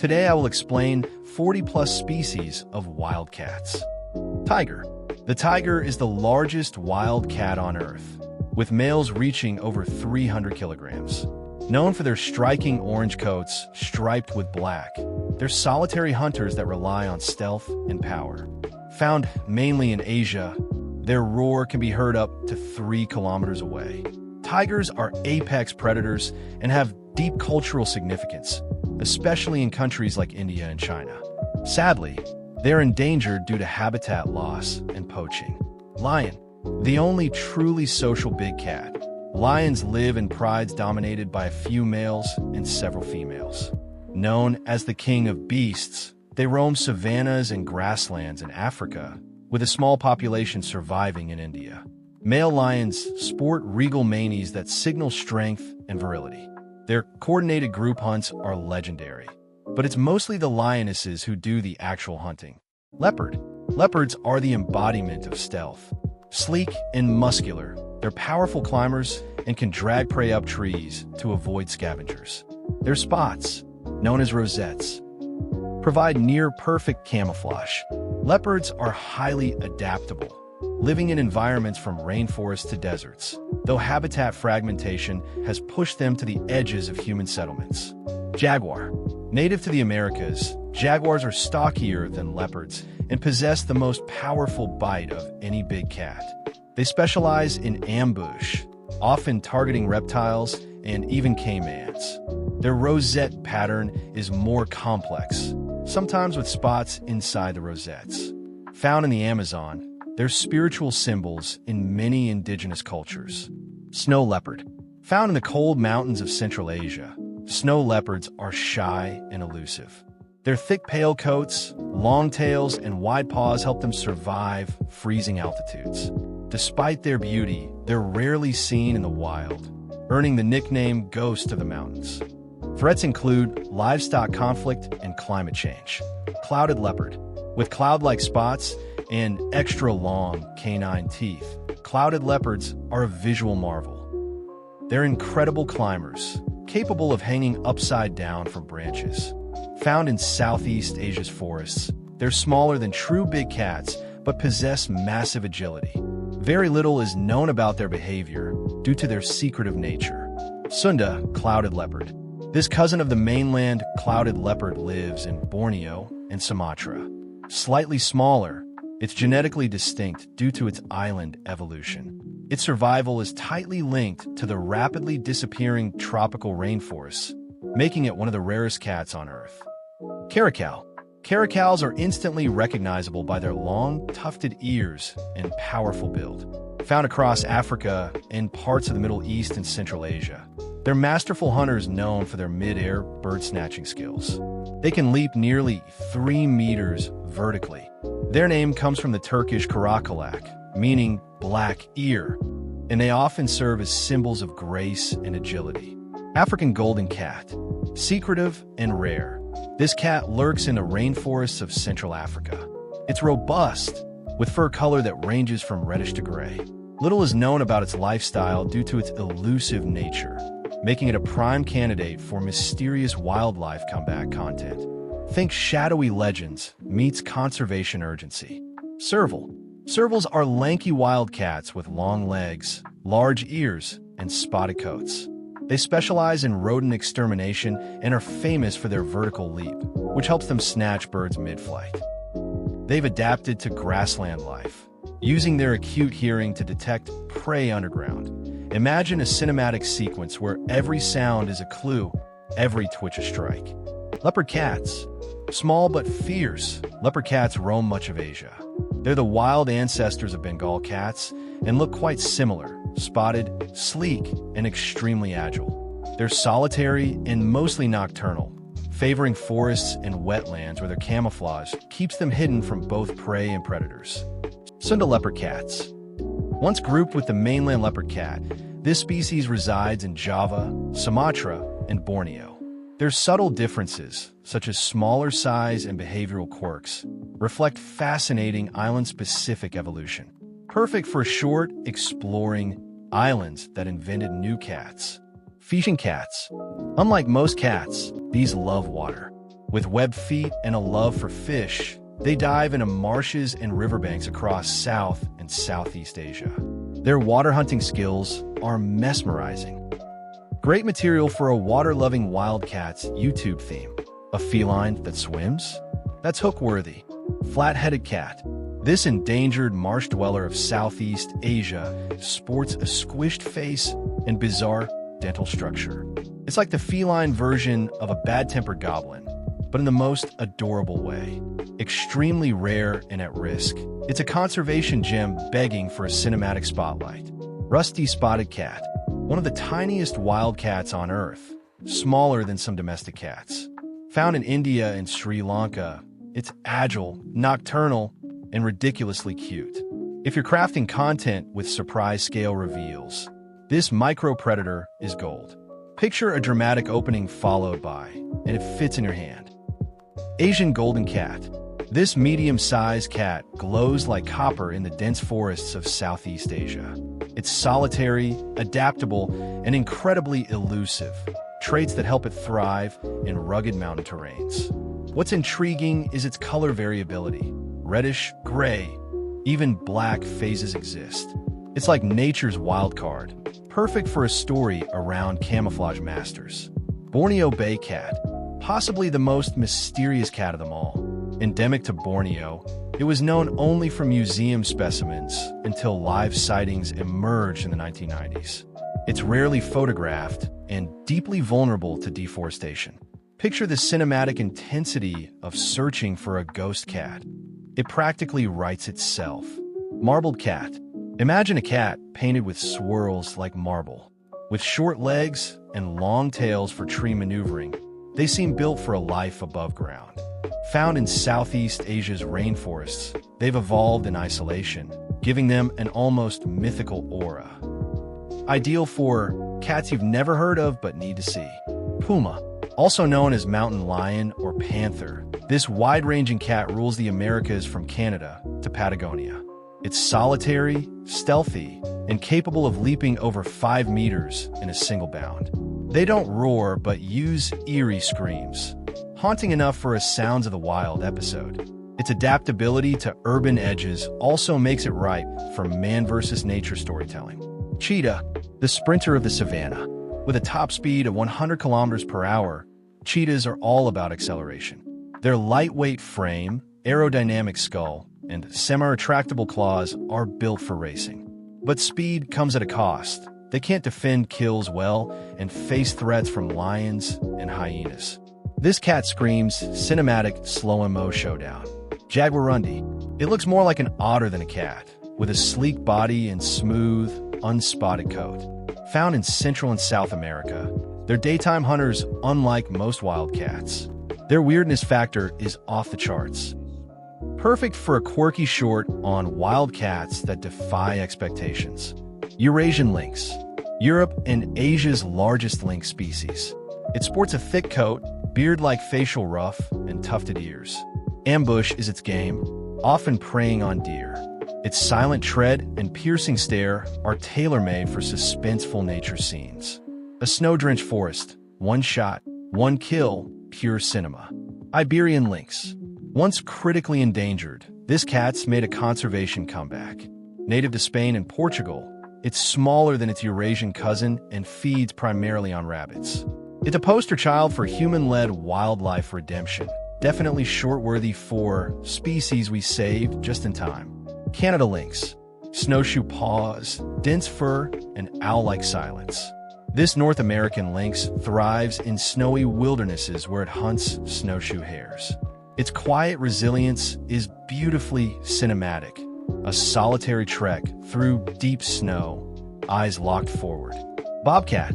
Today I will explain 40+ species of wild cats. Tiger. The tiger is the largest wild cat on Earth, with males reaching over 300 kilograms. Known for their striking orange coats striped with black, they're solitary hunters that rely on stealth and power. Found mainly in Asia, their roar can be heard up to 3 kilometers away. Tigers are apex predators and have deep cultural significance, especially in countries like India and China. Sadly, they're endangered due to habitat loss and poaching. Lion. The only truly social big cat. Lions live in prides dominated by a few males and several females. Known as the king of beasts, they roam savannas and grasslands in Africa, with a small population surviving in India. Male lions sport regal manes that signal strength and virility. Their coordinated group hunts are legendary, but it's mostly the lionesses who do the actual hunting. Leopard. Leopards are the embodiment of stealth. Sleek and muscular, they're powerful climbers and can drag prey up trees to avoid scavengers. Their spots, known as rosettes, provide near-perfect camouflage. Leopards are highly adaptable, living in environments from rainforests to deserts, though habitat fragmentation has pushed them to the edges of human settlements. Jaguar. Native to the Americas, jaguars are stockier than leopards and possess the most powerful bite of any big cat. They specialize in ambush, often targeting reptiles and even caimans. Their rosette pattern is more complex, sometimes with spots inside the rosettes. Found in the Amazon, they're spiritual symbols in many indigenous cultures. Snow leopard. Found in the cold mountains of Central Asia, snow leopards are shy and elusive. Their thick pale coats, long tails, and wide paws help them survive freezing altitudes. Despite their beauty, they're rarely seen in the wild, earning the nickname Ghost of the Mountains. Threats include livestock conflict and climate change. Clouded leopard. With cloud-like spots and extra-long canine teeth, clouded leopards are a visual marvel. They're incredible climbers, capable of hanging upside down from branches. Found in Southeast Asia's forests, they're smaller than true big cats, but possess massive agility. Very little is known about their behavior due to their secretive nature. Sundacloudedleopard. This cousin of the mainland clouded leopard lives in Borneo and Sumatra. Slightly smaller, it's genetically distinct due to its island evolution. Its survival is tightly linked to the rapidly disappearing tropical rainforests, making it one of the rarest cats on Earth. Caracal. Caracals are instantly recognizable by their long, tufted ears and powerful build. Found across Africa and parts of the Middle East and Central Asia, they're masterful hunters known for their mid-air bird-snatching skills. They can leap nearly 3 meters vertically. Their name comes from the Turkish Caracal, meaning black ear, and they often serve as symbols of grace and agility. Africangoldencat. Secretive and rare, this cat lurks in the rainforests of Central Africa. It's robust, with fur color that ranges from reddish to gray. Little is known about its lifestyle due to its elusive nature, making it a prime candidate for mysterious wildlife comeback content. Think shadowy legends meets conservation urgency. Serval. Servals are lanky wildcats with long legs, large ears, and spotted coats. They specialize in rodent extermination and are famous for their vertical leap, which helps them snatch birds mid-flight. They've adapted to grassland life, using their acute hearing to detect prey underground. Imagine a cinematic sequence where every sound is a clue, every twitch a strike. Leopard cats. Small but fierce, leopard cats roam much of Asia. They're the wild ancestors of Bengal cats and look quite similar, spotted, sleek, and extremely agile. They're solitary and mostly nocturnal, favoring forests and wetlands where their camouflage keeps them hidden from both prey and predators. Sundaleopardcats. Once grouped with the mainland leopard cat, this species resides in Java, Sumatra, and Borneo. Their subtle differences, such as smaller size and behavioral quirks, reflect fascinating island-specific evolution. Perfect for short, exploring islands that invented new cats. Fishingcats. Unlike most cats, these love water. With webbed feet and a love for fish, they dive into marshes and riverbanks across South and Southeast Asia. Their water hunting skills are mesmerizing. Great material for a water-loving wildcat's YouTube theme. A feline that swims? That's hook-worthy. Flatheadedcat. This endangered marsh dweller of Southeast Asia sports a squished face and bizarre dental structure. It's like the feline version of a bad-tempered goblin, but in the most adorable way. Extremely rare and at risk, it's a conservation gem begging for a cinematic spotlight. Rustyspottedcat, one of the tiniest wildcats on Earth, smaller than some domestic cats. Found in India and Sri Lanka, it's agile, nocturnal, and ridiculously cute. If you're crafting content with surprise scale reveals, this micro-predator is gold. Picture a dramatic opening followed by, and it fits in your hand. Asiangoldencat. This medium-sized cat glows like copper in the dense forests of Southeast Asia. It's solitary, adaptable, and incredibly elusive, traits that help it thrive in rugged mountain terrains. What's intriguing is its color variability. Reddish, gray, even black phases exist. It's like nature's wild card, perfect for a story around camouflage masters. Borneobaycat, possibly the most mysterious cat of them all. Endemic to Borneo, it was known only from museum specimens until live sightings emerged in the 1990s. It's rarely photographed and deeply vulnerable to deforestation. Picture the cinematic intensity of searching for a ghost cat. It practically writes itself. Marbledcat. Imagine a cat painted with swirls like marble. With short legs and long tails for tree maneuvering, they seem built for a life above ground. Found in Southeast Asia's rainforests, they've evolved in isolation, giving them an almost mythical aura. Ideal for cats you've never heard of but need to see. Puma. Also known as mountain lion or panther, this wide-ranging cat rules the Americas from Canada to Patagonia. It's solitary, stealthy, and capable of leaping over 5 meters in a single bound. They don't roar but use eerie screams, haunting enough for a Sounds of the Wild episode. Its adaptability to urban edges also makes it ripe for man versus nature storytelling. Cheetah, the sprinter of the savannah. With a top speed of 100 kilometers per hour, cheetahs are all about acceleration. Their lightweight frame, aerodynamic skull, and semi-retractable claws are built for racing. But speed comes at a cost. They can't defend kills well and face threats from lions and hyenas. This cat screams cinematic slow-mo showdown. Jaguarundi. It looks more like an otter than a cat, with a sleek body and smooth, unspotted coat. Found in Central and South America, they're daytime hunters unlike most wildcats. Their weirdness factor is off the charts. Perfect for a quirky short on wildcats that defy expectations. Eurasianlynx. Europe and Asia's largest lynx species. It sports a thick coat, beard-like facial ruff, and tufted ears. Ambush is its game, often preying on deer. Its silent tread and piercing stare are tailor-made for suspenseful nature scenes. A snow-drenched forest, one shot, one kill, pure cinema. Iberianlynx. Once critically endangered, this cat's made a conservation comeback. Native to Spain and Portugal, it's smaller than its Eurasian cousin and feeds primarily on rabbits. It's a poster child for human-led wildlife redemption, definitely short-worthy for species we saved just in time. Canadalynx. Snowshoe paws, dense fur, and owl-like silence. This North American lynx thrives in snowy wildernesses where it hunts snowshoe hares. Its quiet resilience is beautifully cinematic, a solitary trek through deep snow, eyes locked forward. Bobcat.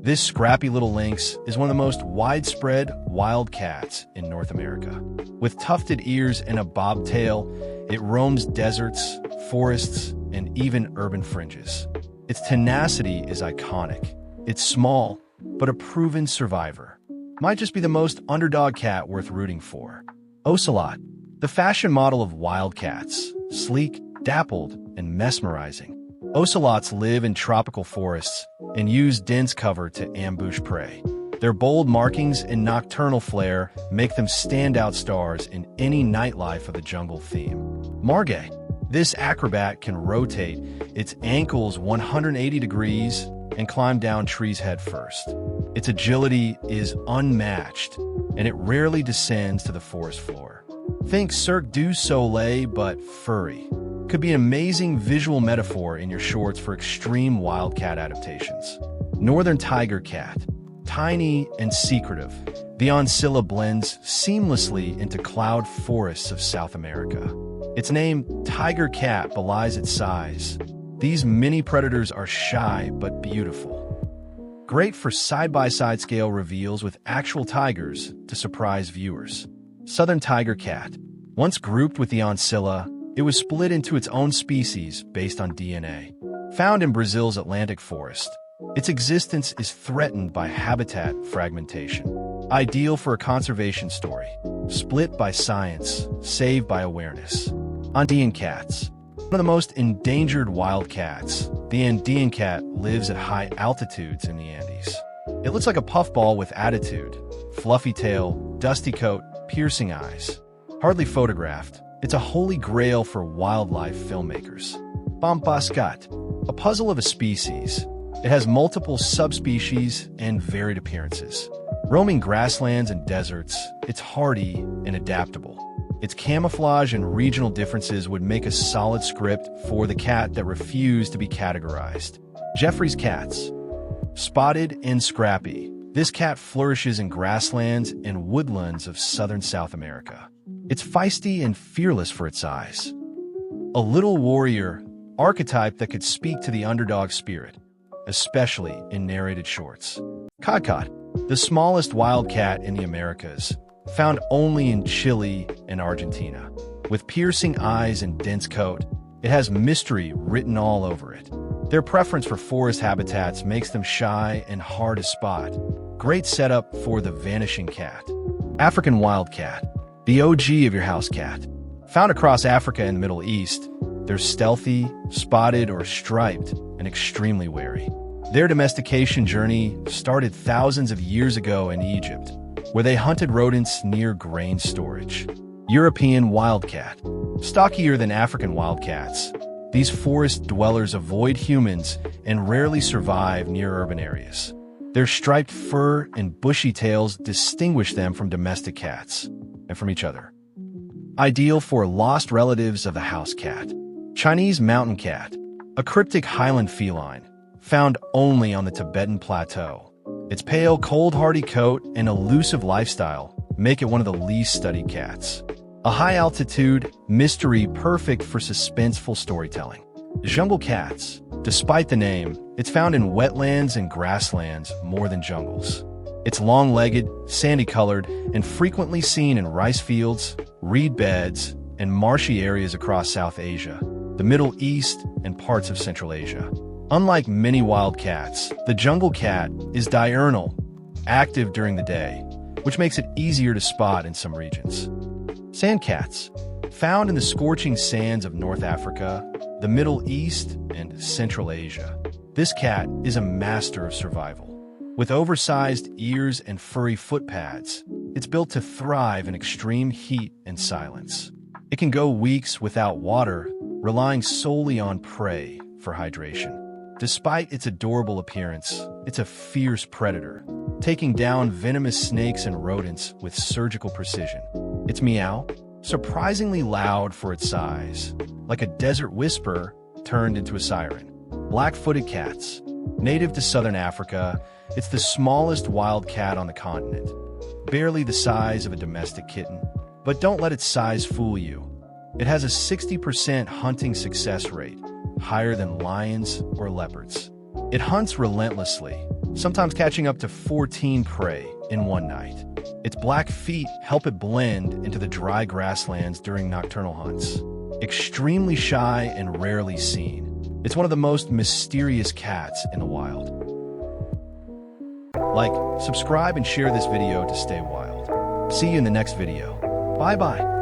This scrappy little lynx is one of the most widespread wildcats in North America. With tufted ears and a bobtail, it roams deserts, forests, and even urban fringes. Its tenacity is iconic. It's small, but a proven survivor. Might just be the most underdog cat worth rooting for. Ocelot, the fashion model of wildcats, sleek, dappled, and mesmerizing. Ocelots live in tropical forests and use dense cover to ambush prey. Their bold markings and nocturnal flair make them standout stars in any nightlife of the jungle theme. Margay. This acrobat can rotate its ankles 180 degrees and climb down trees head first. Its agility is unmatched, and it rarely descends to the forest floor. Think Cirque du Soleil, but furry. Could be an amazing visual metaphor in your shorts for extreme wildcat adaptations. Northern tiger cat. Tiny and secretive, the Ancilla blends seamlessly into cloud forests of South America. Its name, tiger cat, belies its size. These mini predators are shy but beautiful. Great for side-by-side scale reveals with actual tigers to surprise viewers. Southern tiger cat. Once grouped with the Ancilla, it was split into its own species based on DNA. Found in Brazil's Atlantic forest, its existence is threatened by habitat fragmentation. Ideal for a conservation story. Split by science, saved by awareness. Andean cats. One of the most endangered wild cats, the Andean cat lives at high altitudes in the Andes. It looks like a puffball with attitude. Fluffy tail, dusty coat, piercing eyes. Hardly photographed, it's a holy grail for wildlife filmmakers. Bobcat. A puzzle of a species. It has multiple subspecies and varied appearances. Roaming grasslands and deserts, it's hardy and adaptable. Its camouflage and regional differences would make a solid script for the cat that refused to be categorized. Geoffroy'scats. Spotted and scrappy. This cat flourishes in grasslands and woodlands of southern South America. It's feisty and fearless for its size. A little warrior, archetype that could speak to the underdog spirit, especially in narrated shorts. Cloudedleopard, the smallest wild cat in the Americas, found only in Chile and Argentina. With piercing eyes and dense coat, it has mystery written all over it. Their preference for forest habitats makes them shy and hard to spot. Great setup for the vanishing cat. African wildcat, the OG of your house cat. Found across Africa and the Middle East, they're stealthy, spotted, or striped, and extremely wary. Their domestication journey started thousands of years ago in Egypt, where they hunted rodents near grain storage. European wildcat. Stockier than African wildcats, these forest dwellers avoid humans and rarely survive near urban areas. Their striped fur and bushy tails distinguish them from domestic cats and from each other. Ideal for lost relatives of the house cat. Chinese mountain cat, a cryptic highland feline, found only on the Tibetan plateau. Its pale, cold-hardy coat and elusive lifestyle make it one of the least studied cats. A high-altitude mystery perfect for suspenseful storytelling. Jungle cats. Despite the name, it's found in wetlands and grasslands more than jungles. It's long-legged, sandy-colored, and frequently seen in rice fields, reed beds, and marshy areas across South Asia, the Middle East, and parts of Central Asia. Unlike many wild cats, the jungle cat is diurnal, active during the day, which makes it easier to spot in some regions. Sand cats, found in the scorching sands of North Africa, the Middle East, and Central Asia. This cat is a master of survival. With oversized ears and furry foot pads, it's built to thrive in extreme heat and silence. It can go weeks without water, relying solely on prey for hydration. Despite its adorable appearance, it's a fierce predator, taking down venomous snakes and rodents with surgical precision. Its meow, surprisingly loud for its size, like a desert whisper turned into a siren. Black-footed cats. Native to southern Africa, it's the smallest wild cat on the continent, barely the size of a domestic kitten. But don't let its size fool you. It has a 60% hunting success rate, higher than lions or leopards. It hunts relentlessly, sometimes catching up to 14 prey in one night. Its black feet help it blend into the dry grasslands during nocturnal hunts. Extremely shy and rarely seen, it's one of the most mysterious cats in the wild. Like, subscribe, and share this video to stay wild. See you in the next video. Bye-bye.